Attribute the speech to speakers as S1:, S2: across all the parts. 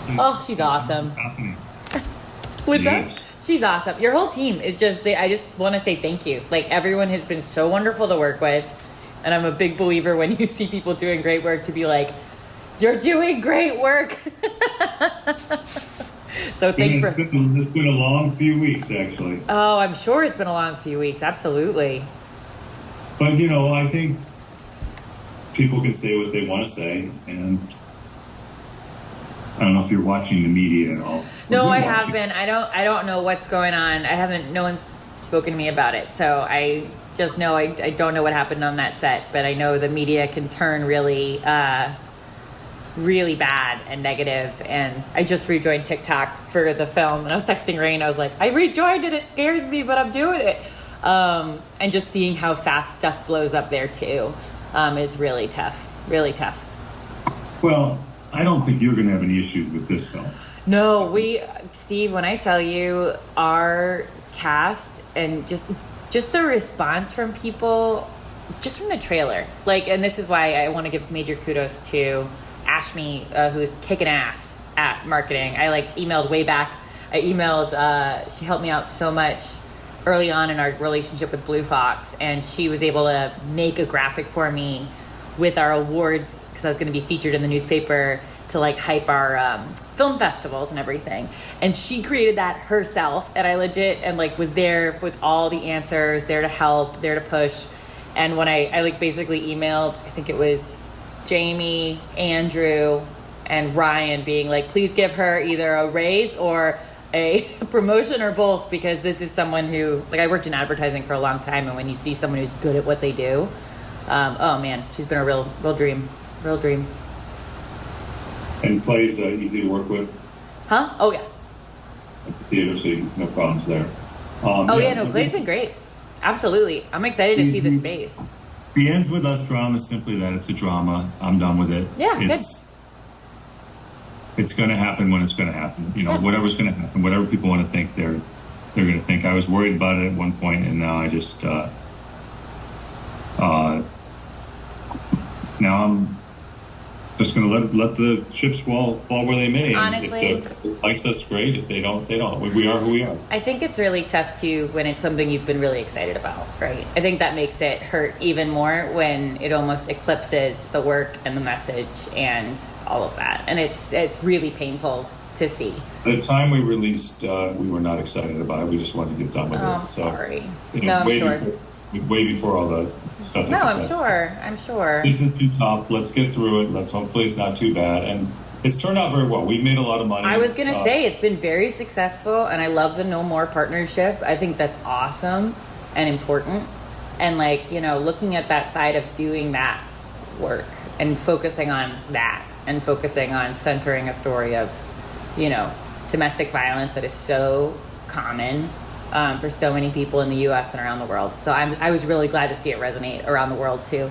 S1: Oh, she's awesome.
S2: Happening.
S1: What's
S2: Yes.
S1: up? She's awesome. Your whole team is just, I just want to say thank you. Like, everyone has been so wonderful to work with. And I'm a big believer when you see people doing great work to be like, you're doing great work. So thanks for...
S2: It's been a long few weeks, actually.
S1: Oh, I'm sure it's been a long few weeks. Absolutely.
S2: But, I think people can say what they want to say. And I don't know if you're watching the media at all.
S1: No, I have been. I don't know what's going on. No one's spoken to me about it. So I just know I don't know what happened on that set. But I know the media can turn really... really bad and negative. And I just rejoined TikTok for the film, and I was texting Rain. I was like, I rejoined it. It scares me, but I'm doing it. And just seeing how fast stuff blows up there too is really tough. Really tough.
S2: Well, I don't think you're going to have any issues with this film.
S1: No, Steve, when I tell you our cast and just the response from people, just from the trailer, like, and this is why I want to give major kudos to Ashmi, who's kicking ass at marketing. I emailed way back. She helped me out so much early on in our relationship with Blue Fox, and she was able to make a graphic for me with our awards, because I was going to be featured in the newspaper to hype our film festivals and everything. And she created that herself, and I legit was there with all the answers, there to help, there to push. And when I basically emailed, I think it was Jamie, Andrew, and Ryan being please give her either a raise or a promotion or both, because this is someone who, I worked in advertising for a long time, and when you see someone who's good at what they do, oh man, she's been a real dream.
S2: And Clay's easy to work with.
S1: Huh? Oh yeah.
S2: At the theater, so no problems there.
S1: Clay's been great. Absolutely. I'm excited to see the space.
S2: The Ends With Us drama is simply that. It's a drama. I'm done with it.
S1: Yeah,
S2: it's going to happen when it's going to happen. Whatever's going to happen, whatever people want to think, they're going to think. I was worried about it at one point, and now I just now I'm just going to let the chips fall where they may.
S1: Honestly,
S2: if it likes us, great. If they don't, they don't. We are who we are.
S1: I think it's really tough too when it's something you've been really excited about, right? I think that makes it hurt even more when it almost eclipses the work and the message and all of that, and it's really painful to see.
S2: The time we released, we were not excited about it. We just wanted to get done with it.
S1: I'm sorry.
S2: I'm sure. Way before all the stuff.
S1: No, I'm sure.
S2: This isn't too tough. Let's get through it. Hopefully it's not too bad. And it's turned out very well. We've made a lot of money.
S1: I was going to say it's been very successful, and I love the No More partnership. I think that's awesome and important. And looking at that side of doing that work and focusing on that and focusing on centering a story of, domestic violence that is so common for so many people in the U.S. and around the world. So I was really glad to see it resonate around the world too,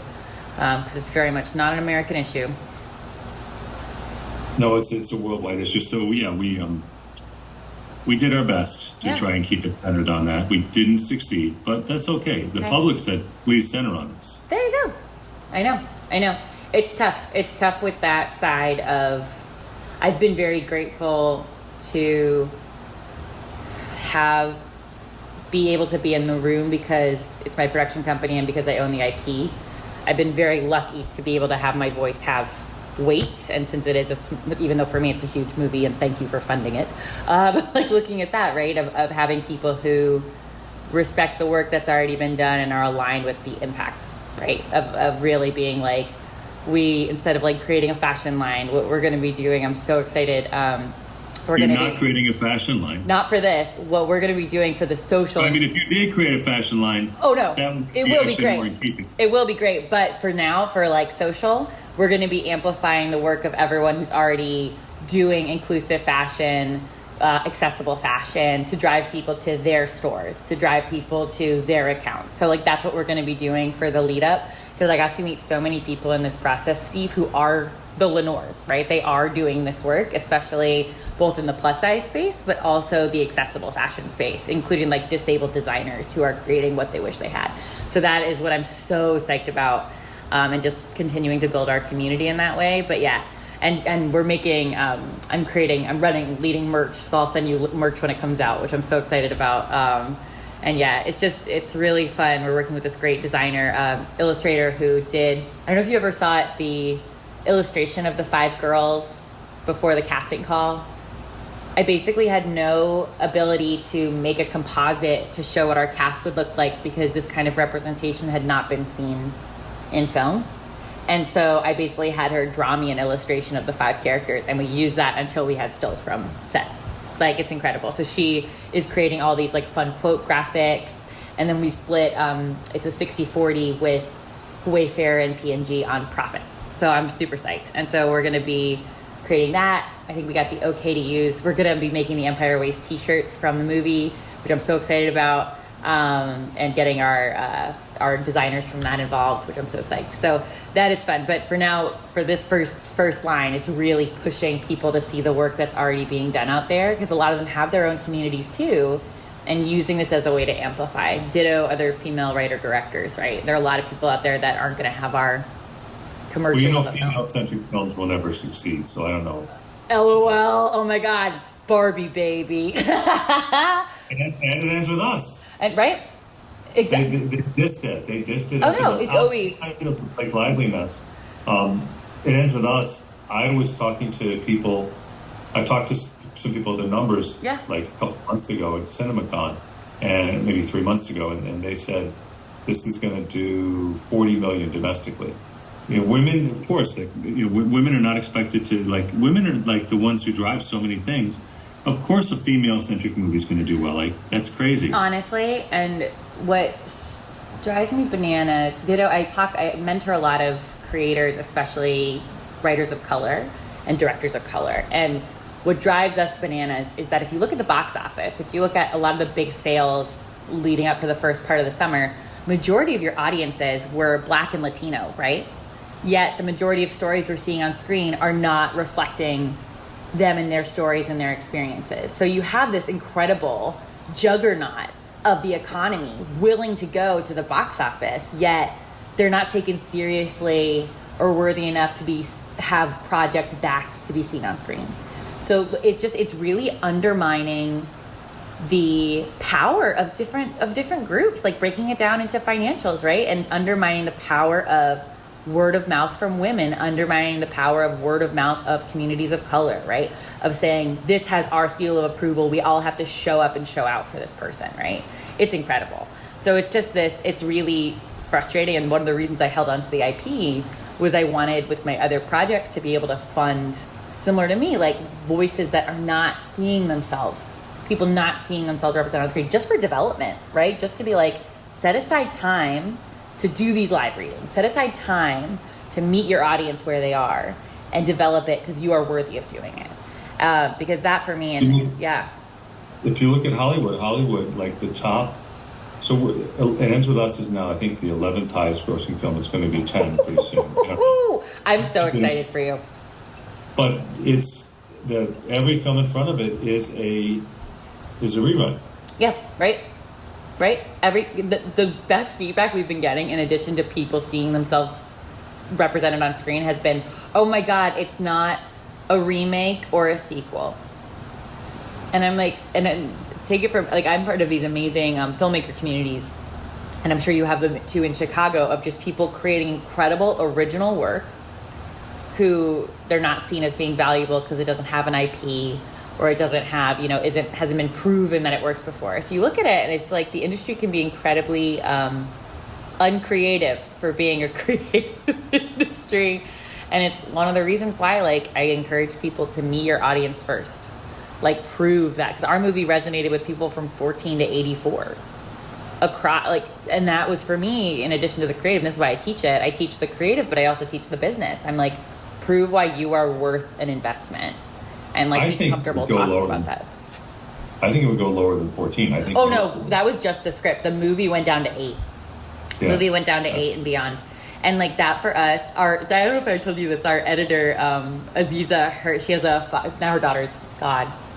S1: because it's very much not an American issue.
S2: No, it's a worldwide issue. So we did our best to try and keep it centered on that. We didn't succeed, but that's okay. The public said, please center on this.
S1: There you go. I know. It's tough. It's tough with that side of... I've been very grateful to be able to be in the room because it's my production company and because I own the IP. I've been very lucky to be able to have my voice have weight, and since it is even though for me it's a huge movie, and thank you for funding it, looking at that, right, of having people who respect the work that's already been done and are aligned with the impact, right, of really being we, instead of creating a fashion line, what we're going to be doing, I'm so excited.
S2: You're not creating a fashion line.
S1: Not for this. What we're going to be doing for the social...
S2: But, if you did create a fashion line...
S1: Oh, no. It will be great. It will be great. But for now, for social, we're going to be amplifying the work of everyone who's already doing inclusive fashion, accessible fashion, to drive people to their stores, to drive people to their accounts. So, that's what we're going to be doing for the lead up. Because I got to meet so many people in this process, Steve, who are the Lenores, right? They are doing this work, especially both in the plus size space, but also the accessible fashion space, including disabled designers who are creating what they wish they had. So that is what I'm so psyched about, and just continuing to build our community in that way. But yeah, and we're making, I'm leading merch. So I'll send you merch when it comes out, which I'm so excited about. And yeah, it's really fun. We're working with this great designer, illustrator who did, I don't know if you ever saw it, the illustration of the 5 girls before the casting call. I basically had no ability to make a composite to show what our cast would look like because this kind of representation had not been seen in films. And so I basically had her draw me an illustration of the 5 characters, and we used that until we had stills from set. Like, it's incredible. So she is creating all these like fun quote graphics, and then we split, it's a 60-40 with Wayfair and P&G on profits. So I'm super psyched. And so we're going to be creating that. I think we got the okay to use. We're going to be making the Empire Waste t-shirts from the movie, which I'm so excited about, and getting our designers from that involved, which I'm so psyched. So that is fun. But for now, for this first line, it's really pushing people to see the work that's already being done out there, because a lot of them have their own communities too, and using this as a way to amplify. Ditto other female writer-directors, right? There are a lot of people out there that aren't going to have our commercial.
S2: Well, female-centric films will never succeed, so I don't know.
S1: LOL. Oh my God. Barbie, baby.
S2: And it ends with us.
S1: And right? Exactly.
S2: They dissed it. They dissed it.
S1: Oh no, it's always
S2: like liveliness. It ends with us. I was talking to people. I talked to some people at the Numbers like a couple months ago at CinemaCon, and maybe 3 months ago, and they said this is going to do 40 million domestically. You know, women, of course, like, you know, women are not expected to, like, women are like the ones who drive so many things. Of course, a female-centric movie is going to do well. Like, that's crazy.
S1: Honestly, and what drives me bananas, I mentor a lot of creators, especially writers of color and directors of color. And what drives us bananas is that if you look at the box office, if you look at a lot of the big sales leading up to the first part of the summer, majority of your audiences were Black and Latino, right? Yet the majority of stories we're seeing on screen are not reflecting them and their stories and their experiences. So you have this incredible juggernaut of the economy willing to go to the box office, yet they're not taken seriously or worthy enough to have projects backed to be seen on screen. So it's really undermining the power of different groups, like breaking it down into financials, right? And undermining the power of word of mouth from women, undermining the power of word of mouth of communities of color, right? Of saying, this has our seal of approval. We all have to show up and show out for this person, right? It's incredible. So it's just it's really frustrating. And one of the reasons I held on to the IP was I wanted, with my other projects, to be able to fund, similar to me, like voices that are not seeing themselves, people not seeing themselves represented on screen, just for development, right? Just to be like, set aside time to do these live readings. Set aside time to meet your audience where they are and develop it, because you are worthy of doing it. Because that for me,
S2: If you look at Hollywood, like the top, so It Ends With Us is now, I think, the 11th highest grossing film. It's going to be 10 pretty soon.
S1: I'm so excited for you.
S2: But it's every film in front of it is a rerun.
S1: Yeah, right. The best feedback we've been getting, in addition to people seeing themselves represented on screen, has been, oh my God, it's not a remake or a sequel. And I'm like, and then take it from, like, I'm part of these amazing filmmaker communities, and I'm sure you have them too in Chicago, of just people creating incredible original work who they're not seen as being valuable because it doesn't have an IP, or it doesn't have, hasn't been proven that it works before. So you look at it, and it's like the industry can be incredibly uncreative for being a creative industry. And it's one of the reasons why, like, I encourage people to meet your audience first. Like, prove that. Because our movie resonated with people from 14 to 84. And that was, for me, in addition to the creative, and this is why I teach it. I teach the creative, but I also teach the business. I'm like, prove why you are worth an investment. And like, be comfortable talking about that.
S2: I think it would go lower than 14. I think.
S1: Oh no, that was just the script. The movie went down to 8. Yeah. Movie went down to 8 and beyond. And like that for us, I don't know if I told you this. Our editor, Aziza, she has now her daughter's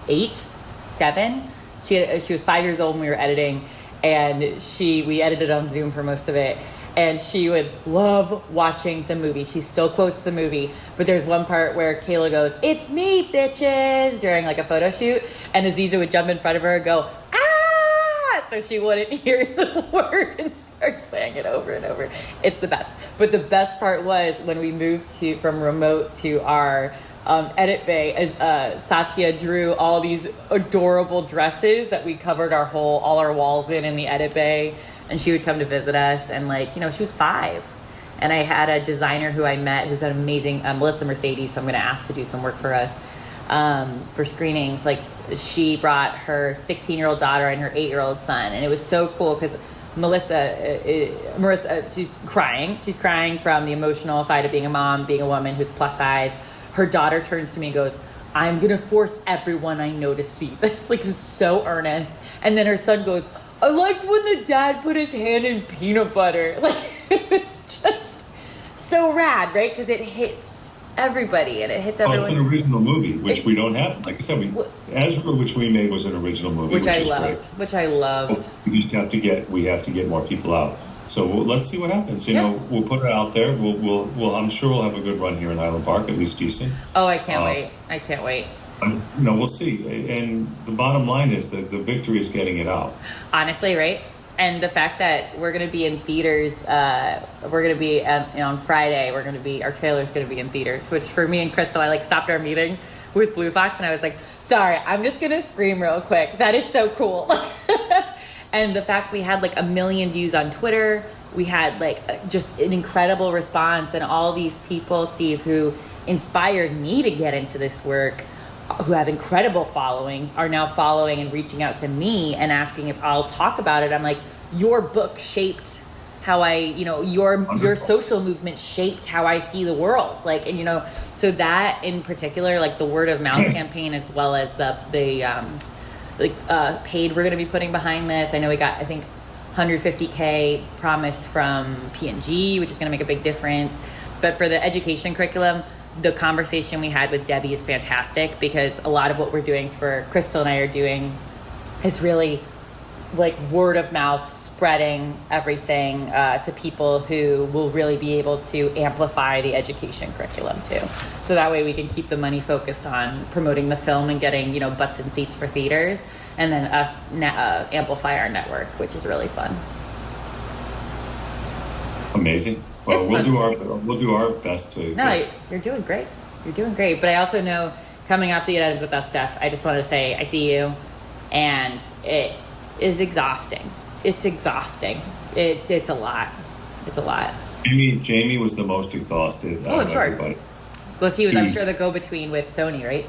S1: 8, 7. She was 5 years old when we were editing, and we edited on Zoom for most of it. And she would love watching the movie. She still quotes the movie. But there's one part where Kayla goes, "It's me, bitches," during like a photo shoot. And Aziza would jump in front of her and go, "Ah!" So she wouldn't hear the word and start saying it over and over. It's the best. But the best part was when we moved from remote to our edit bay, as Satya drew all these adorable dresses that we covered all our walls in the edit bay. And she would come to visit us, and she was 5. And I had a designer who I met who's an amazing, Melissa Mercedes, who I'm going to ask to do some work for us for screenings. Like, she brought her 16-year-old daughter and her 8-year-old son. And it was so cool because Marissa, she's crying. She's crying from the emotional side of being a mom, being a woman who's plus size. Her daughter turns to me and goes, "I'm going to force everyone I know to see this." Like, it was so earnest. And then her son goes, "I liked when the dad put his hand in peanut butter." Like, it was just so rad, right? Because it hits everybody and it hits everyone.
S2: It's an original movie, which we don't have. Like I said, Ezra, which we made, was an original movie,
S1: which I loved. Which I loved.
S2: We just have to get more people out. So let's see what happens. You know, we'll put it out there. We'll. I'm sure we'll have a good run here in Highland Park, at least decent.
S1: Oh, I can't wait! I can't wait.
S2: We'll see. And the bottom line is that the victory is getting it out.
S1: Honestly, right? And the fact that we're going to be in theaters, we're going to be on Friday. Our trailer's going to be in theaters. Which for me and Crystal, I stopped our meeting with Blue Fox, and I was like, "Sorry, I'm just going to scream real quick. That is so cool." And the fact we had 1 million views on Twitter, we had just an incredible response, and all these people, Steve, who inspired me to get into this work, who have incredible followings, are now following and reaching out to me and asking if I'll talk about it. I'm like, your book shaped how your social movement shaped how I see the world. So that in particular, the word of mouth campaign, as well as the paid we're going to be putting behind this. I know we got, I think, 150K promised from P&G, which is going to make a big difference. But for the education curriculum, the conversation we had with Debbie is fantastic, because a lot of what we're doing for Crystal and I are doing is really word of mouth, spreading everything to people who will really be able to amplify the education curriculum too. So that way we can keep the money focused on promoting the film and getting, butts and seats for theaters, and then us amplify our network, which is really fun.
S2: Amazing. Well, we'll do our best to.
S1: No, you're doing great. You're doing great. But I also know, coming off the It Ends With Us stuff, I just want to say I see you, and it is exhausting. It's exhausting. It's a lot. It's a lot.
S2: Jamie was the most exhausted.
S1: Oh, I'm sure. Everybody. Well, he was, I'm sure, the go-between with Sony, right?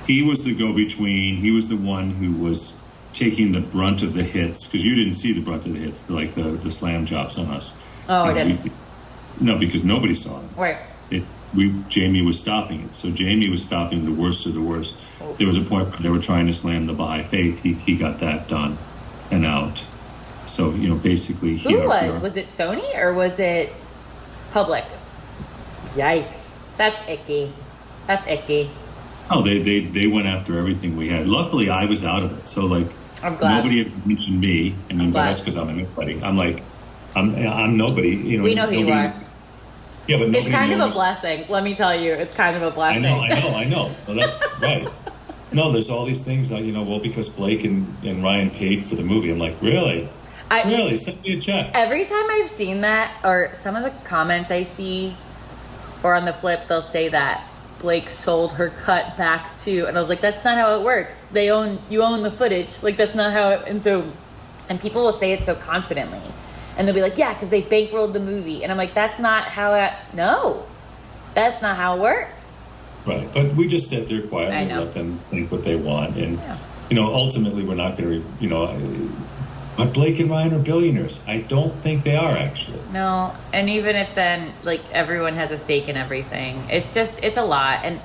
S2: He was the go-between. He was the one who was taking the brunt of the hits, because you didn't see the brunt of the hits, the slam jobs on us.
S1: Oh, I didn't.
S2: No, because nobody saw it.
S1: Right.
S2: Jamie was stopping it. So Jamie was stopping the worst of the worst. Oh. There was a point where they were trying to slam the Baha'i Faith. He got that done and out. So, basically...
S1: Who was? Was it Sony or was it public? Yikes. That's icky. That's icky.
S2: Oh, they went after everything we had. Luckily, I was out of it. So,
S1: I'm glad.
S2: Nobody had mentioned me. But that's because I'm a nobody. I'm nobody.
S1: We know who you are.
S2: Yeah, but
S1: it's kind of a blessing. Let me tell you, it's kind of a blessing.
S2: I know. Well, that's right. No, there's all these things that, because Blake and Ryan paid for the movie. I'm like, really? Really? Send me a check.
S1: Every time I've seen that, or some of the comments I see, or on the flip, they'll say that Blake sold her cut back to, and I was like, that's not how it works. You own the footage. That's not how it, and people will say it so confidently. And they'll be like, yeah, because they bankrolled the movie. And I'm like, that's not how that's not how it works.
S2: Right. But we just sit there quietly and let them think what they want. And, ultimately we're not going to, but Blake and Ryan are billionaires. I don't think they are, actually.
S1: No. And even if then, everyone has a stake in everything. It's a lot. And,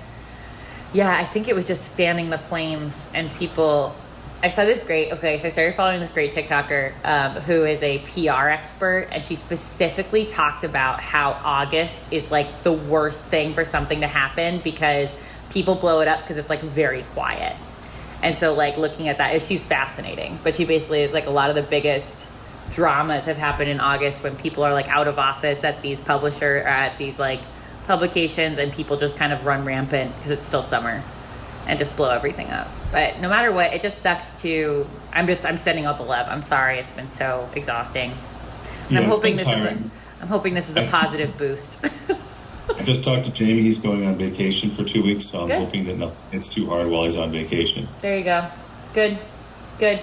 S1: yeah, I think it was just fanning the flames, and people... I saw this so I started following this great TikToker who is a PR expert, and she specifically talked about how August is the worst thing for something to happen, because people blow it up because it's very quiet. And so looking at that, she's fascinating, but she basically is a lot of the biggest dramas have happened in August when people are like out of office at these like publications, and people just kind of run rampant because it's still summer and just blow everything up. But no matter what, it just sucks to. I'm sending all the love. I'm sorry, it's been so exhausting. And I'm hoping this is a positive boost.
S2: I just talked to Jamie. He's going on vacation for 2 weeks, so I'm hoping that it's too hard while he's on vacation.
S1: There you go. Good.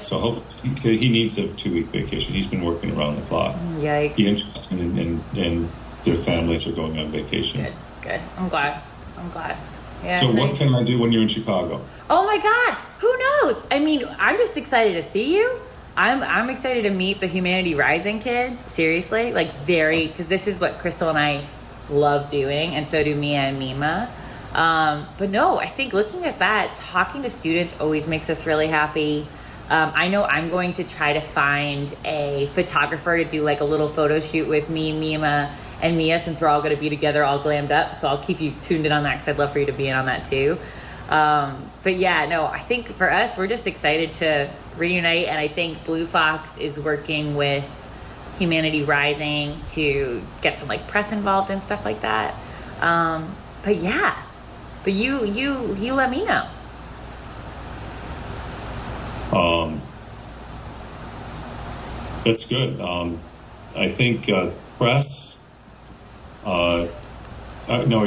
S2: So hopefully he needs a 2-week vacation. He's been working around the clock.
S1: Yikes.
S2: He and Justin and their families are going on vacation.
S1: Good. I'm glad. Yeah.
S2: So what can I do when you're in Chicago?
S1: Oh my God. Who knows? I mean, I'm just excited to see you. I'm excited to meet the Humanity Rising kids. Seriously, because this is what Crystal and I love doing, and so do Mia and Mima. But no, I think looking at that, talking to students always makes us really happy. I know I'm going to try to find a photographer to do like a little photo shoot with me, Mima, and Mia, since we're all going to be together all glammed up. So I'll keep you tuned in on that because I'd love for you to be in on that too. But yeah, no, I think for us, we're just excited to reunite. And I think Blue Fox is working with Humanity Rising to get some like press involved and stuff like that. But you let me know.
S2: That's good. I think press. No,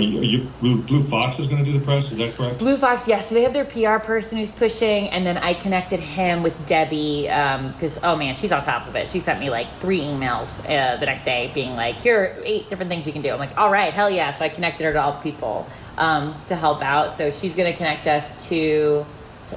S2: Blue Fox is going to do the press. Is that correct?
S1: Blue Fox, yes. So they have their PR person who's pushing, and then I connected him with Debbie because, oh man, she's on top of it. She sent me like 3 emails the next day being like, here are 8 different things you can do. I'm like, all right, hell yeah. So I connected her to all the people to help out. So she's going to connect us to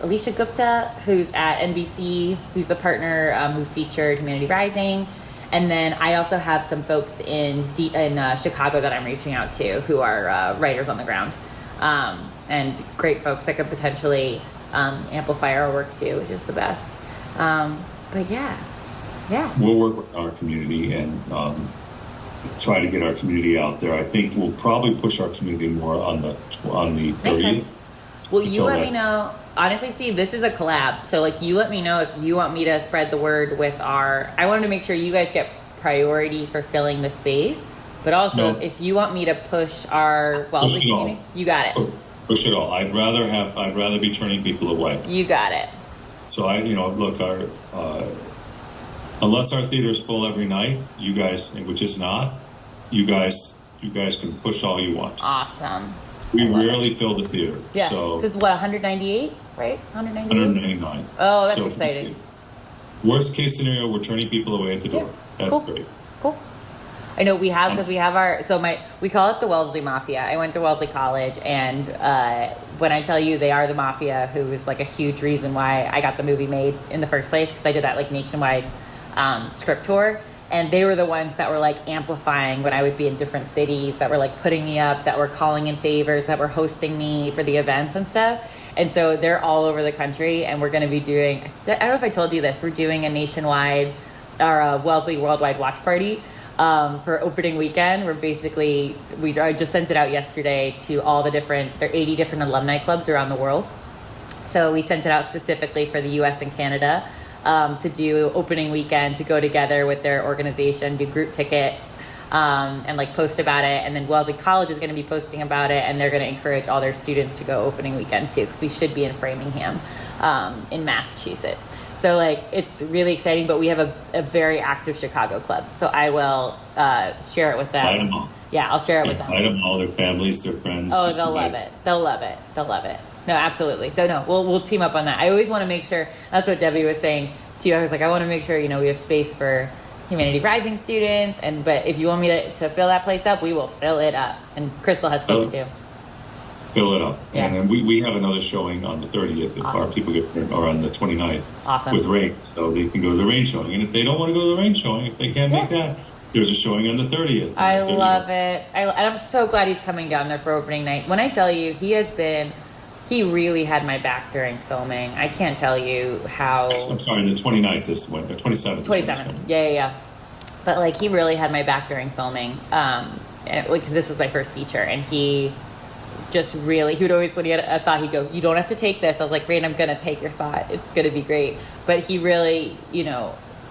S1: Alicia Gupta, who's at NBC, who's a partner who featured Humanity Rising. And then I also have some folks in Chicago that I'm reaching out to who are writers on the ground and great folks that could potentially amplify our work too, which is the best. But yeah.
S2: We'll work with our community and try to get our community out there. I think we'll probably push our community more on the 30th.
S1: Makes sense. Well, you let me know. Honestly, Steve, this is a collab. So, you let me know if you want me to spread the word with I wanted to make sure you guys get priority for filling the space. But also, if you want me to push our Wellesley community, you got it.
S2: Push it all. I'd rather be turning people away.
S1: You got it.
S2: So, look, unless our theater is full every night, you guys, which is not, you guys can push all you want.
S1: Awesome.
S2: We rarely fill the theater.
S1: Yeah.
S2: So
S1: this is 198, right?
S2: 199.
S1: Oh, that's exciting.
S2: Worst case scenario, we're turning people away at the door. That's great.
S1: Cool. I know we have, because we have we call it the Wellesley Mafia. I went to Wellesley College, and when I tell you they are the Mafia, who is like a huge reason why I got the movie made in the first place, because I did that like nationwide script tour. And they were the ones that were like amplifying when I would be in different cities, that were like putting me up, that were calling in favors, that were hosting me for the events and stuff. And so they're all over the country, and we're going to be doing, I don't know if I told you this, we're doing a nationwide or a Wellesley Worldwide Watch Party for opening weekend. I just sent it out yesterday to all there are 80 different alumni clubs around the world. So we sent it out specifically for the US and Canada. To do opening weekend, to go together with their organization, do group tickets, and like post about it. And then Wellesley College is going to be posting about it, and they're going to encourage all their students to go opening weekend too, because we should be in Framingham, in Massachusetts. So like, it's really exciting, but we have a very active Chicago club. So I will share it with them.
S2: Invite them all.
S1: Yeah, I'll share it with them.
S2: Invite them all, their families, their friends.
S1: Oh, they'll love it. They'll love it. No, absolutely. So no, we'll team up on that. I always want to make sure, that's what Debbie was saying to you. I was like, I want to make sure, we have space for Humanity Rising students, but if you want me to fill that place up, we will fill it up. And Crystal has space too.
S2: Fill it up.
S1: Yeah.
S2: And then we have another showing on the 30th. Awesome. Our people or on the 29th.
S1: Awesome.
S2: With rain. So they can go to the rain showing. And if they don't want to go to the rain showing, if they can't make that, there's a showing on the 30th.
S1: I love it. I'm so glad he's coming down there for opening night. When I tell you, he really had my back during filming. I can't tell you how.
S2: I'm sorry, the 29th is when, the 27th.
S1: 27th. Yeah. But like, he really had my back during filming. Because this was my first feature, and he just really, he would always, when he had a thought, he'd go, you don't have to take this. I was like, Rain, I'm going to take your thought. It's going to be great. But he really,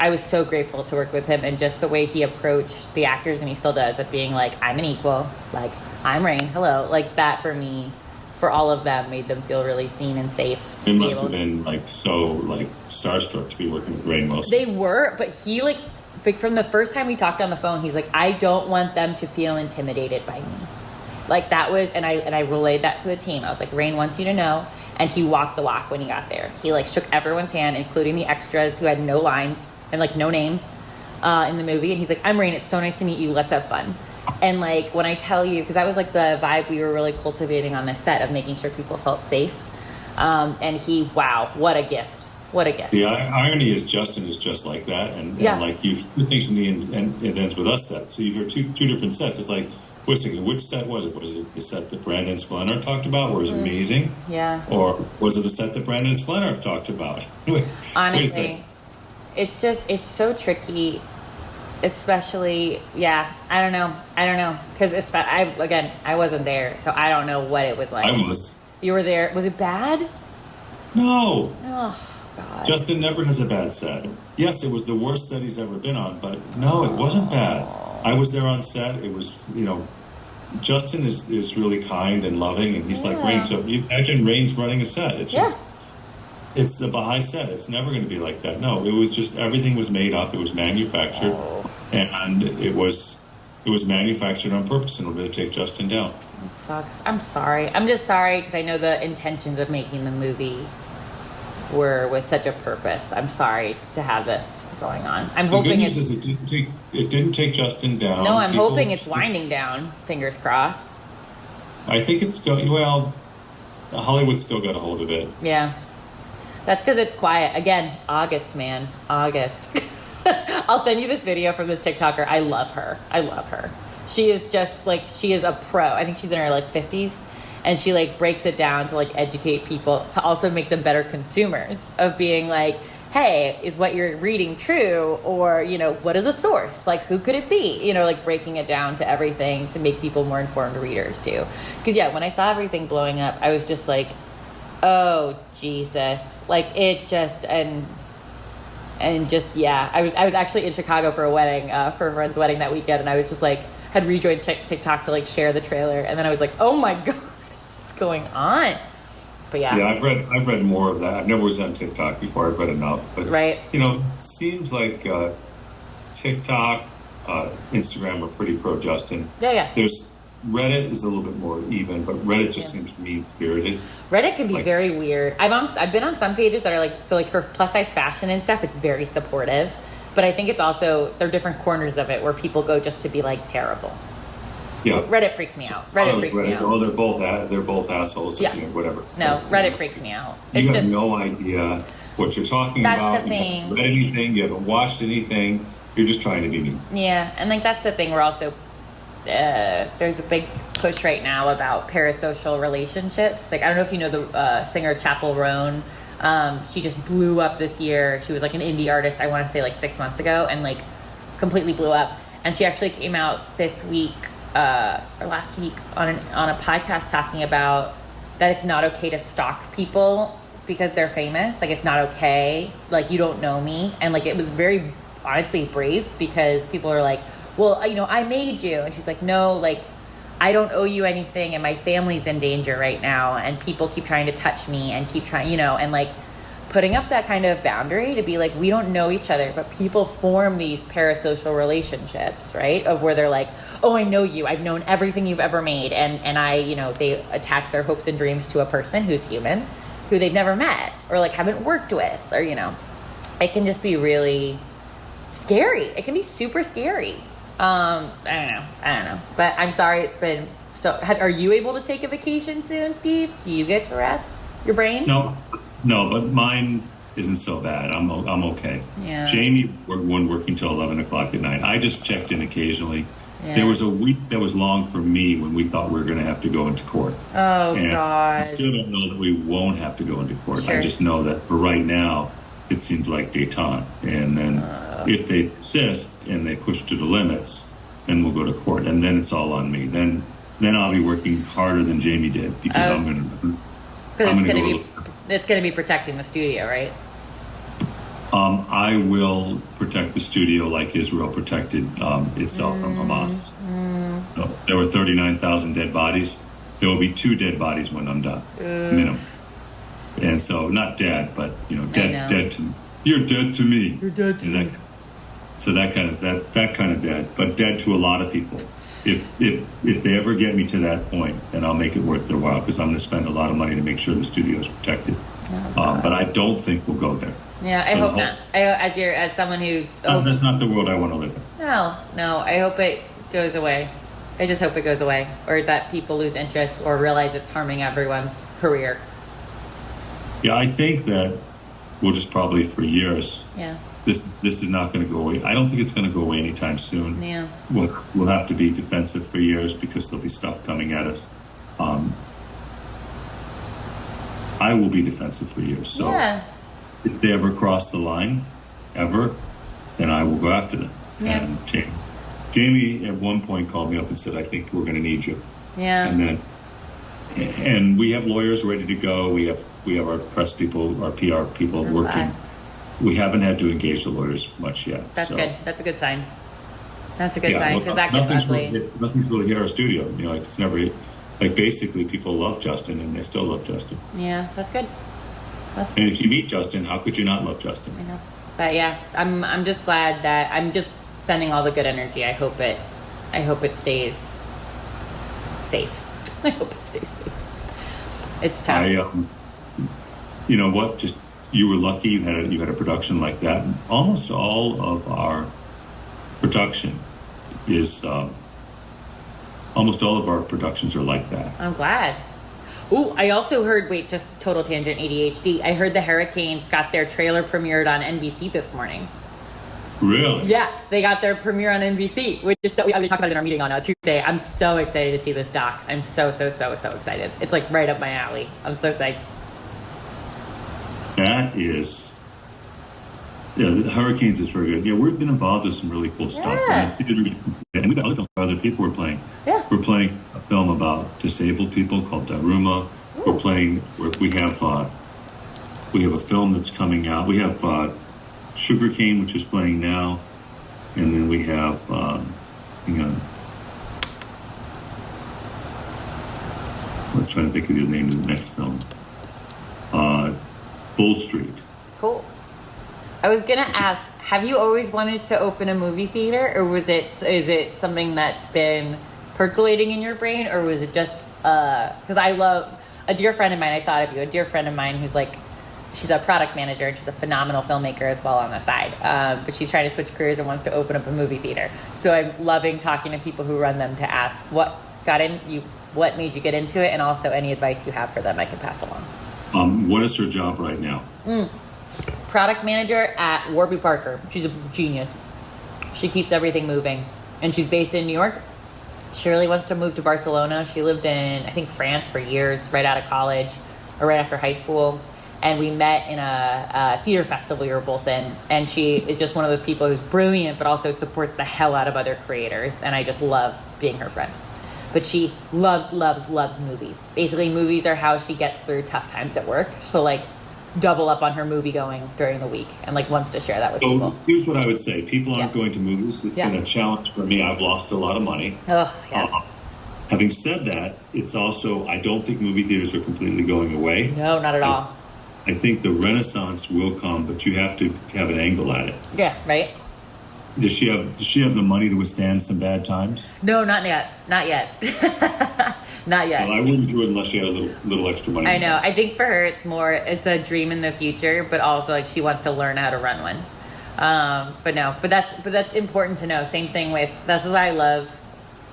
S1: I was so grateful to work with him, and just the way he approached the actors, and he still does, of being like, I'm an equal, like, I'm Rain, hello. Like, that for me, for all of them, made them feel really seen and safe.
S2: It must have been like so like starstruck to be working with Rain most.
S1: They were, but he like from the first time we talked on the phone, he's like, I don't want them to feel intimidated by me. Like, that was, and I relayed that to the team. I was like, Rain wants you to know. And he walked the walk when he got there. He like shook everyone's hand, including the extras who had no lines and like no names in the movie. And he's like, I'm Rain. It's so nice to meet you. Let's have fun. And like, when I tell you, because that was like the vibe we were really cultivating on this set, of making sure people felt safe. And he, wow, what a gift. What a gift.
S2: The irony is Justin is just like that. And like you things from me and it ends with us set. So you hear two different sets. It's like, wait a second, which set was it? Was it the set that Brandon Sklenar talked about, where it was amazing?
S1: Yeah.
S2: Or was it the set that Brandon Sklenar talked about?
S1: Honestly, it's so tricky, especially, I don't know. Because, I wasn't there, so I don't know what it was like.
S2: I was.
S1: You were there. Was it bad?
S2: No.
S1: Oh, God.
S2: Justin never has a bad set. Yes, it was the worst set he's ever been on, but no, it wasn't bad. I was there on set. It was, Justin is really kind and loving, and he's like Rain. So if you imagine Rain's running a set, it's just, it's a Baha'i set. It's never going to be like that. No, it was just, everything was made up. It was manufactured, and it was manufactured on purpose in order to take Justin down.
S1: It sucks. I'm sorry. I'm just sorry, because I know the intentions of making the movie were with such a purpose. I'm sorry to have this going on. I'm hoping
S2: it didn't take Justin down.
S1: No, I'm hoping it's winding down. Fingers crossed.
S2: I think it's going. Well, Hollywood's still got a hold of it.
S1: Yeah, that's because it's quiet again. August, man, August. I'll send you this video from this TikToker. I love her. She is just like, she is a pro. I think she's in her like 50s. And she like breaks it down to like educate people, to also make them better consumers, of being like, hey, is what you're reading true? Or, what is a source? Like, who could it be? Like breaking it down to everything to make people more informed readers too. Because when I saw everything blowing up, I was just like, oh, Jesus. Like, it just, I was actually in Chicago for a wedding, for a friend's wedding that weekend. And I was just like, had rejoined TikTok to like share the trailer. And then I was like, oh my God. What's going on? But
S2: I've read more of that. I've never was on TikTok before. I've read enough, but it seems like TikTok, Instagram are pretty pro Justin. There's Reddit is a little bit more even, but Reddit just seems mean spirited.
S1: Reddit can be very weird. I've been on some pages that are like, so like for plus size fashion and stuff, it's very supportive, but I think it's also, there are different corners of it where people go just to be like terrible.
S2: Yeah,
S1: Reddit freaks me out. Reddit freaks me out.
S2: Oh, they're both assholes.
S1: Yeah,
S2: whatever.
S1: No, Reddit freaks me out.
S2: You have no idea what you're talking about.
S1: That's the thing.
S2: You haven't read anything. You haven't watched anything. You're just trying to be mean.
S1: Yeah, and like that's the thing. We're also there's a big push right now about parasocial relationships. Like, I don't know if you know the singer Chapel Roan. She just blew up this year. She was like an indie artist, I want to say like 6 months ago, and like completely blew up. And she actually came out this week. Or last week on a podcast talking about that it's not okay to stalk people because they're famous. Like, it's not okay. Like, you don't know me. And like, it was very honestly brave, because people are like, well, I made you. And she's like, no, like, I don't owe you anything, and my family's in danger right now, and people keep trying to touch me and keep trying, and like putting up that kind of boundary to be like, we don't know each other, but people form these parasocial relationships, right? Of where they're like, oh, I know you. I've known everything you've ever made. And I, they attach their hopes and dreams to a person who's human, who they've never met or like haven't worked with, or, it can just be really scary. It can be super scary. I don't know. But I'm sorry it's been so... Are you able to take a vacation soon, Steve? Do you get to rest your brain?
S2: No, but mine isn't so bad. I'm okay.
S1: Yeah.
S2: Jamie was working till 11 o'clock at night. I just checked in occasionally. Yeah. There was a week that was long for me when we thought we were going to have to go into court.
S1: Oh, and God.
S2: I still don't know that we won't have to go into court.
S1: Sure.
S2: I just know that for right now, it seems like détente. And then if they persist and they push to the limits, then we'll go to court. And then it's all on me. Then I'll be working harder than Jamie did, because I'm going to
S1: it's going to be protecting the studio, right?
S2: I will protect the studio like Israel protected itself from Hamas. So there were 39,000 dead bodies. There will be 2 dead bodies when I'm done, minimum. And so not dead, but dead to you're dead to me.
S1: You're dead to me.
S2: So that kind of dead, but dead to a lot of people. If they ever get me to that point, then I'll make it worth their while, because I'm going to spend a lot of money to make sure the studio is protected. But I don't think we'll go there.
S1: Yeah, I hope not. As someone who
S2: that's not the world I want to live in.
S1: No, I hope it goes away. I just hope it goes away, or that people lose interest or realize it's harming everyone's career.
S2: Yeah, I think that we'll just probably for years.
S1: Yeah.
S2: This is not going to go away. I don't think it's going to go away anytime soon.
S1: Yeah.
S2: We'll have to be defensive for years because there'll be stuff coming at us. I will be defensive for years. So if they ever cross the line, then I will go after them.
S1: Yeah.
S2: And Jamie at one point called me up and said, "I think we're going to need you."
S1: Yeah.
S2: And we have lawyers ready to go. We have our press people, our PR people working. We haven't had to engage the lawyers much yet.
S1: That's good. That's a good sign. That's a good sign, because that gets ugly.
S2: Nothing's really hit our studio. It's never, basically people love Justin and they still love Justin.
S1: Yeah, that's good. That's good.
S2: And if you meet Justin, how could you not love Justin?
S1: I know. But yeah, I'm just glad that I'm just sending all the good energy. I hope it stays safe. I hope it stays safe. It's tough.
S2: You know what? Just you were lucky you had a production like that. Almost all of our production is almost all of our productions are like that.
S1: I'm glad. Ooh, I also heard, just total tangent, ADHD. I heard the Hurricanes got their trailer premiered on NBC this morning.
S2: Really?
S1: Yeah, they got their premiere on NBC, which is we talked about it in our meeting on Tuesday. I'm so excited to see this doc. I'm so excited. It's like right up my alley. I'm so psyched.
S2: That is, the Hurricanes is very good. Yeah, we've been involved with some really cool stuff.
S1: Yeah.
S2: And we've got other films for other people we're playing.
S1: Yeah.
S2: We're playing a film about disabled people called Daruma. We have a film that's coming out. We have Sugarcane, which is playing now. And then we have, I'm trying to think of the name of the next film. Bull Street.
S1: Cool. I was gonna ask, have you always wanted to open a movie theater, or is it something that's been percolating in your brain, or was it just because I love a dear friend of mine? I thought of you, a dear friend of mine who's she's a product manager and she's a phenomenal filmmaker as well on the side, but she's trying to switch careers and wants to open up a movie theater. So I'm loving talking to people who run them to ask what made you get into it, and also any advice you have for them I can pass along.
S2: What is her job right now?
S1: Product manager at Warby Parker. She's a genius. She keeps everything moving, and she's based in New York. She really wants to move to Barcelona. She lived in, I think, France for years, right out of college or right after high school. And we met in a theater festival we were both in. And she is just one of those people who's brilliant, but also supports the hell out of other creators. And I just love being her friend. But she loves movies. Basically, movies are how she gets through tough times at work. She'll double up on her movie going during the week and wants to share that with people.
S2: Here's what I would say. People aren't going to movies. It's been a challenge for me. I've lost a lot of money. Having said that, it's also, I don't think movie theaters are completely going away.
S1: No, not at all.
S2: I think the renaissance will come, but you have to have an angle at it.
S1: Yeah, right.
S2: Does she have the money to withstand some bad times?
S1: No, not yet. Not yet. Not yet.
S2: Well, I wouldn't do it unless she had a little extra money.
S1: I know. I think for her, it's a dream in the future, but also she wants to learn how to run one. But that's important to know. Same thing this is why I love.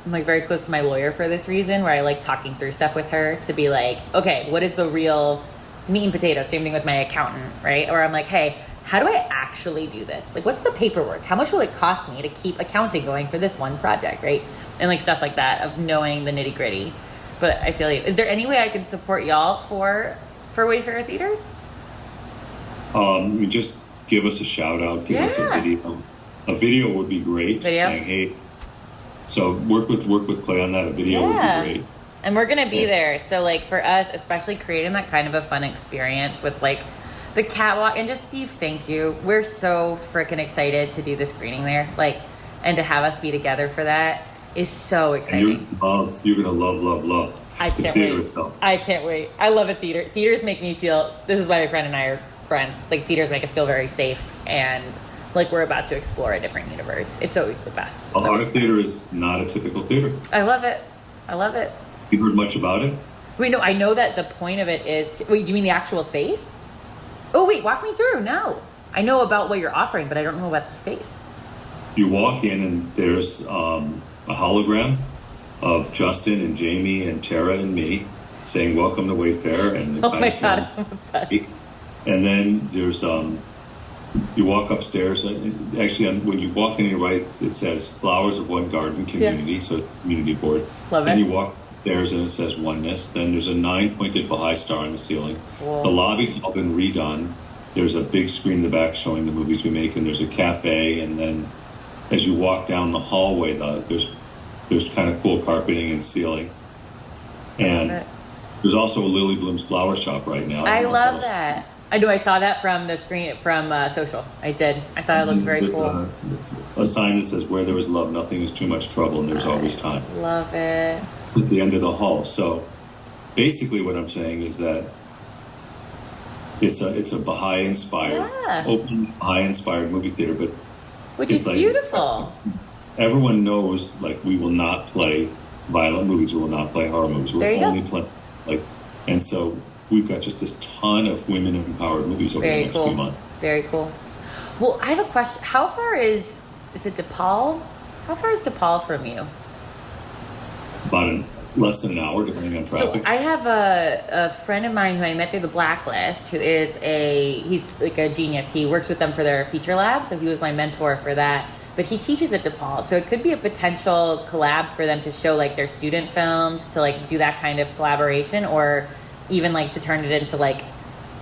S1: I'm very close to my lawyer for this reason, where I like talking through stuff with her to be okay, what is the real meat and potatoes? Same thing with my accountant, right? Or I'm hey, how do I actually do this? What's the paperwork? How much will it cost me to keep accounting going for this one project, right? And stuff like that, of knowing the nitty gritty. But I feel is there any way I can support y'all for Wayfarer Theaters?
S2: Just give us a shout out, give us a video. A video would be great.
S1: Video?
S2: Saying, hey, so work with Clay on that. A video would be great. And
S1: we're gonna be there. So for us, especially creating that kind of a fun experience with The catwalk, and just Steve, thank you. We're so freaking excited to do the screening there, like, and to have us be together for that is so exciting.
S2: And you're gonna love
S1: I can't
S2: the theater
S1: wait.
S2: itself.
S1: I can't wait. I love a theater. Theaters make me feel. This is why my friend and I are friends. Like, theaters make us feel very safe and like we're about to explore a different universe. It's always the best.
S2: Our theater is not a typical theater.
S1: I love it. I love it.
S2: You heard much about it?
S1: Wait, no, I know that the point of it is wait, do you mean the actual space? Oh, wait, walk me through. No. I know about what you're offering, but I don't know about the space.
S2: You walk in and there's a hologram of Justin and Jamie and Tara and me saying, "Welcome to Wayfair." And
S1: oh my God, I'm obsessed.
S2: And then there's, you walk upstairs. Actually, when you walk in your right, it says Flowers of One Garden Community, so community board.
S1: Love it.
S2: Then you walk upstairs and it says Oneness. Then there's a 9-pointed Baha'i star on the ceiling.
S1: Whoa.
S2: The lobby's all been redone. There's a big screen in the back showing the movies we make, and there's a cafe. And then as you walk down the hallway, there's kind of cool carpeting and ceiling. And there's also a Lily Bloom's flower shop right now.
S1: I love that. I know I saw that from the screen from social. I did. I thought it looked very cool.
S2: A sign that says, "Where there is love, nothing is too much trouble, and there's always time."
S1: Love it.
S2: At the end of the hall. So basically what I'm saying is that it's a Baha'i inspired, open Baha'i inspired movie theater, but
S1: which is like, beautiful.
S2: Everyone knows, like, we will not play violent movies, we will not play horror movies. We're only playing, like, and so we've got just this ton of women empowered movies over the next few months.
S1: Very cool. Well, I have a question. How far is it DePaul? How far is DePaul from you?
S2: About less than an hour, depending on traffic.
S1: So I have a friend of mine who I met through the Blacklist, who is he's like a genius. He works with them for their feature lab, so he was my mentor for that. But he teaches at DePaul, so it could be a potential collab for them to show like their student films, to like do that kind of collaboration, or even like to turn it into like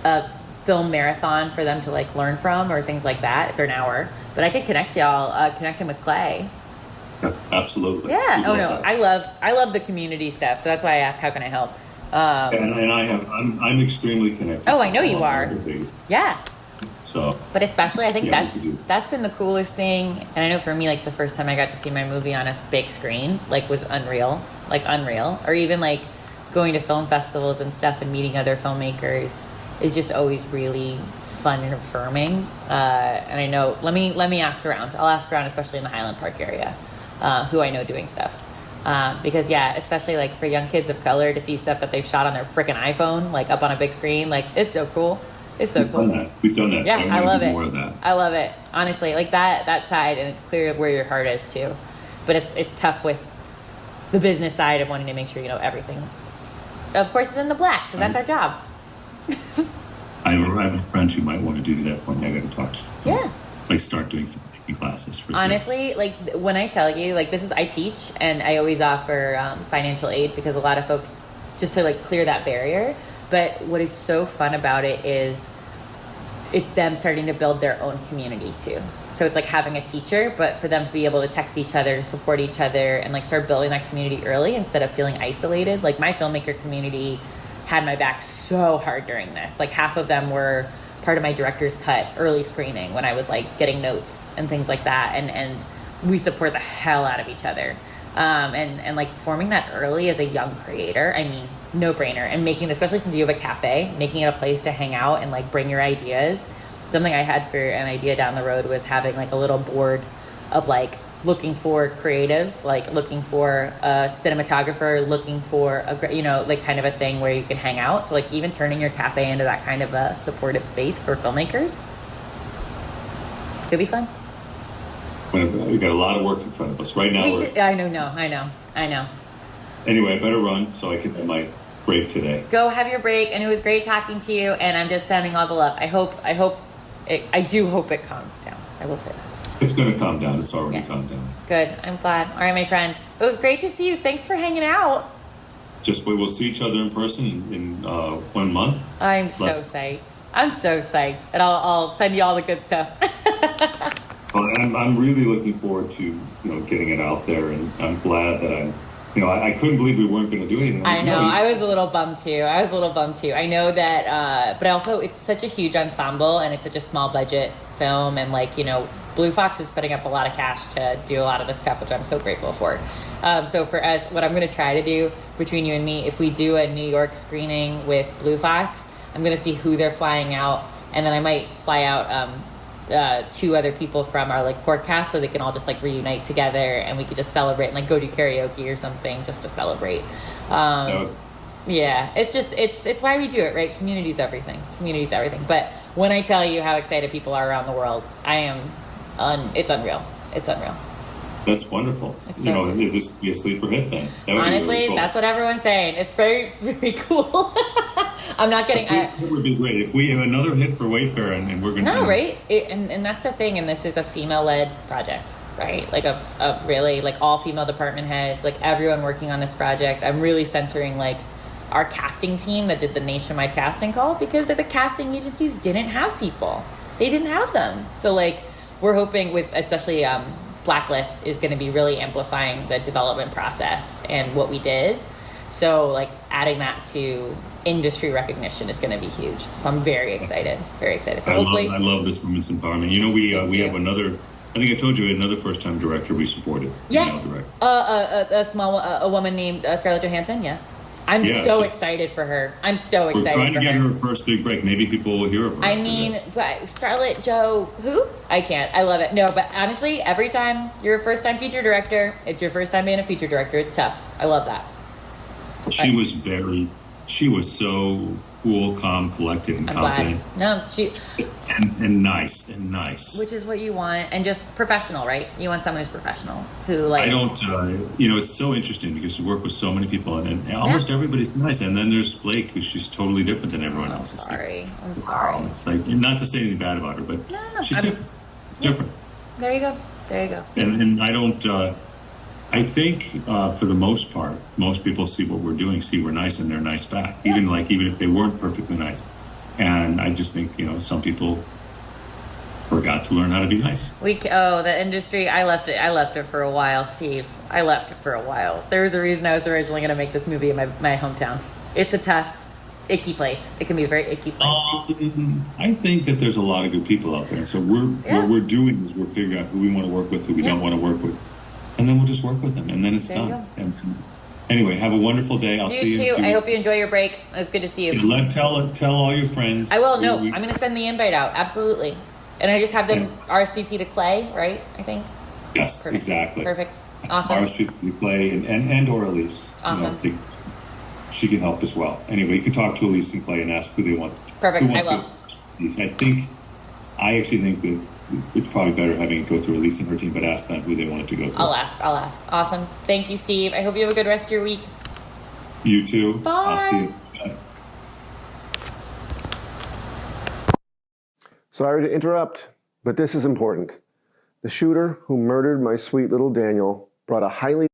S1: a film marathon for them to like learn from, or things like that if they're an hour. But I could connect y'all, connect him with Clay.
S2: Absolutely.
S1: Yeah. Oh no, I love the community stuff. So that's why I asked, how can I help?
S2: And I'm extremely connected.
S1: Oh, I know you are. Yeah.
S2: So.
S1: But especially, I think that's been the coolest thing. And I know for me, like the first time I got to see my movie on a big screen, like was unreal. Or even like going to film festivals and stuff and meeting other filmmakers is just always really fun and affirming. And I know, let me ask around. I'll ask around, especially in the Highland Park area. Who I know doing stuff. Because especially like for young kids of color to see stuff that they've shot on their freaking iPhone, like up on a big screen, like it's so cool. It's so cool.
S2: We've done that.
S1: Yeah,
S2: so
S1: I love it.
S2: More of that.
S1: I love it. Honestly, like that side, and it's clear where your heart is too. But it's tough with the business side of wanting to make sure you know everything. Of course, it's in the black because that's our job.
S2: I have a friend who might want to do that for me. I got to talk to.
S1: Yeah.
S2: Like start doing classes for
S1: honestly kids. Like when I tell you, like, I teach and I always offer financial aid because a lot of folks, just to like clear that barrier. But what is so fun about it is it's them starting to build their own community too. So it's like having a teacher, but for them to be able to text each other, to support each other, and like start building that community early instead of feeling isolated. Like my filmmaker community had my back so hard during this. Like half of them were part of my director's cut early screening when I was like getting notes and things like that, and we support the hell out of each other, and like forming that early as a young creator, I mean, no brainer. And making, especially since you have a cafe, making it a place to hang out and like bring your ideas. Something I had for an idea down the road was having like a little board of like looking for creatives, like looking for a cinematographer, looking for a, you know, like kind of a thing where you can hang out. So like even turning your cafe into that kind of a supportive space for filmmakers could be fun.
S2: We've got a lot of work in front of us right now.
S1: I know.
S2: Anyway, I better run so I can have my break today.
S1: Go have your break, and it was great talking to you. And I'm just sending all the love. I do hope it calms down. I will say that.
S2: It's going to calm down. It's already calmed down.
S1: Good. I'm glad. All right, my friend. It was great to see you. Thanks for hanging out.
S2: Just wait. We'll see each other in person in 1 month.
S1: I'm so psyched. And I'll send you all the good stuff.
S2: Well, I'm really looking forward to getting it out there, and I'm glad that I'm I couldn't believe we weren't going to do anything.
S1: I know. I was a little bummed too. I know that, but also it's such a huge ensemble and it's such a small budget film. And Blue Fox is putting up a lot of cash to do a lot of the stuff, which I'm so grateful for. So for us, what I'm going to try to do between you and me, if we do a New York screening with Blue Fox, I'm going to see who they're flying out. And then I might fly out, 2 other people from our core cast so they can all just reunite together and we could just celebrate and go do karaoke or something just to celebrate. Yeah, it's why we do it, right? Community's everything. But when I tell you how excited people are around the world, it's unreal.
S2: That's wonderful. This could be a sleeper hit thing.
S1: Honestly, really cool. That's what everyone's saying. It's very cool. I'm not getting.
S2: It would be great if we have another hit for Wayfair, and we're going to.
S1: No, right? And that's the thing. And this is a female-led project, right? Of really all female department heads, everyone working on this project. I'm really centering our casting team that did the nationwide casting call because the casting agencies didn't have people. They didn't have them. So we're hoping with especially Blacklist is going to be really amplifying the development process and what we did. So adding that to industry recognition is going to be huge. So I'm very excited. So
S2: I love this women's empowerment. We have another. I think I told you another first-time director we supported.
S1: Yes, a woman named Scarlett Johansson. Yeah, I'm so excited for her. We're
S2: trying to get her first big break. Maybe people will hear of her.
S1: I mean, but Scarlett Jo, who? I can't. I love it. No, but honestly, every time you're a first-time feature director, it's your first time being a feature director. It's tough. I love that.
S2: She was so cool, calm, collected, and confident.
S1: No,
S2: and nice.
S1: Which is what you want, and just professional, right? You want someone who's professional, who
S2: I don't. It's so interesting because you work with so many people, and almost everybody's nice. And then there's Blake, who's she's totally different than everyone else.
S1: I'm sorry.
S2: It's not to say anything bad about her, but she's different. Different.
S1: There you go.
S2: And I don't. I think for the most part, most people see what we're doing, see we're nice, and they're nice back. Yeah. Even if they weren't perfectly nice. And I just think some people forgot to learn how to be nice.
S1: The industry. I left it for a while, Steve. I left it for a while. There was a reason I was originally going to make this movie in my hometown. It's a tough, icky place. It can be a very icky place.
S2: I think that there's a lot of good people out there, and so what we're doing is we're figuring out who we want to work with, who we don't want to work with. And then we'll just work with them, and then it's done. And anyway, have a wonderful day. I'll see you.
S1: You too. I hope you enjoy your break. It was good to see you.
S2: Tell all your friends.
S1: I will. No, I'm going to send the invite out. Absolutely. And I just have them RSVP to Clay, right? I think.
S2: Yes, perfect. Exactly.
S1: Perfect. Awesome.
S2: RSVP to Clay and or Elise.
S1: Awesome.
S2: She can help as well. Anyway, you can talk to Elise and Clay and ask who they want.
S1: Perfect. I will.
S2: I actually think that it's probably better having it go through Elise and her team, but ask them who they want it to go through.
S1: I'll ask. Awesome. Thank you, Steve. I hope you have a good rest of your week.
S2: You too.
S1: Bye.
S2: I'll see you. Bye.
S3: Sorry to interrupt, but this is important. The shooter who murdered my sweet little Daniel brought a highly